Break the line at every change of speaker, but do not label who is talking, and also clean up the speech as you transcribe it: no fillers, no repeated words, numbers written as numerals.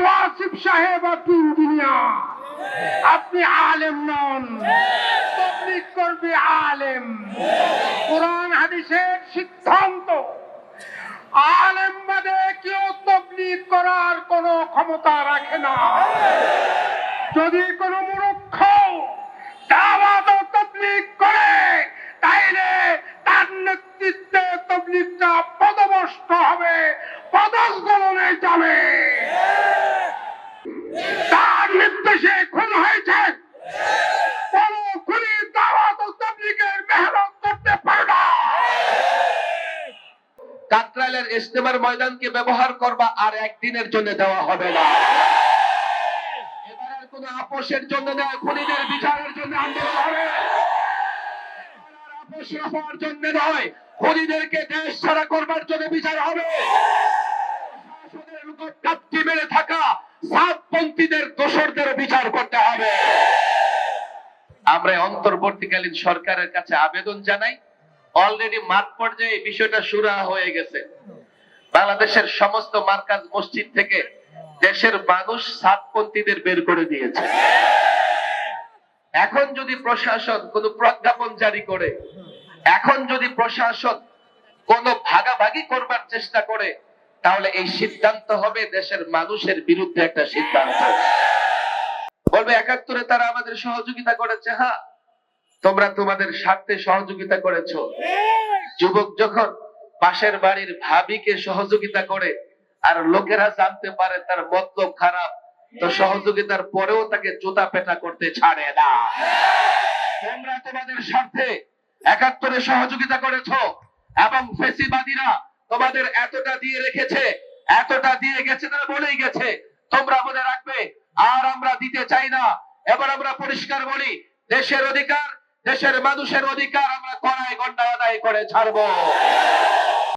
ওয়াসিফ সাহেব আপনি ইঞ্জিনিয়ার, আপনি আলেম নন, তাবলীগ করবে আলেম। কোরআন হাদিসের সিদ্ধান্ত, আলেম বাদে কেউ তাবলীগ করার কোনো ক্ষমতা রাখে না। যদি কোনো মূর্খ দাওয়াত ও তাবলীগ করে, তাইলে তার নেতৃত্বে তাবলীগটা পদভ্রষ্ট হবে, পদস্খলনে যাবে। তার নির্দেশে খুন হয়েছে, কোন খুনি দাওয়াত ও তাবলীগের মেহনত করতে পারে না।
কাকরাইলের ইজতেমার ময়দানকে ব্যবহার করবা আর একদিনের জন্য দেওয়া হবে না। এবারের কোন আপোষের জন্য নয়, খুনিদের বিচারের জন্য আন্দোলন হবে। আপোষ হওয়ার জন্য নয়, খুনিদেরকে দেশ ছাড়া করবার জন্য বিচার হবে। শাসনের লুকোকাপ্তি মেরে থাকা সাতপন্থীদের দোষরদের বিচার করতে হবে। আমরা অন্তর্বর্তীকালীন সরকারের কাছে আবেদন জানাই, অলরেডি মাঠ পর্যায়ে বিষয়টা সুরা হয়ে গেছে। বাংলাদেশের সমস্ত মার্কাজ মসজিদ থেকে দেশের মানুষ সাতপন্থীদের বের করে দিয়েছে। এখন যদি প্রশাসন কোন প্রজ্ঞাপন জারি করে, এখন যদি প্রশাসন কোন ভাগাভাগি করবার চেষ্টা করে, তাহলে এই সিদ্ধান্ত হবে দেশের মানুষের বিরুদ্ধে একটা সিদ্ধান্ত। বলবে ৭১-এ তারা আমাদের সহযোগিতা করেছে। হ্যাঁ, তোমরা তোমাদের স্বার্থে সহযোগিতা করেছো। যুবক যখন পাশের বাড়ির ভাবিকে সহযোগিতা করে আর লোকেরা জানতে পারে তার মতলব খারাপ, তো সহযোগিতার পরেও তাকে জুতা পেটা করতে ছাড়ে না। তোমরা তোমাদের স্বার্থে ৭১-এ সহযোগিতা করেছো এবং ফেসিবাদীরা তোমাদের এতটা দিয়ে রেখেছে, এতটা দিয়ে গেছে, তারা বলেই গেছে। তোমরা মনে রাখবে, আর আমরা দিতে চাই না। এবার আমরা পরিষ্কার বলি, দেশের অধিকার, দেশের মানুষের অধিকার আমরা কড়াই গন্ডায় আদায় করে ছাড়বো।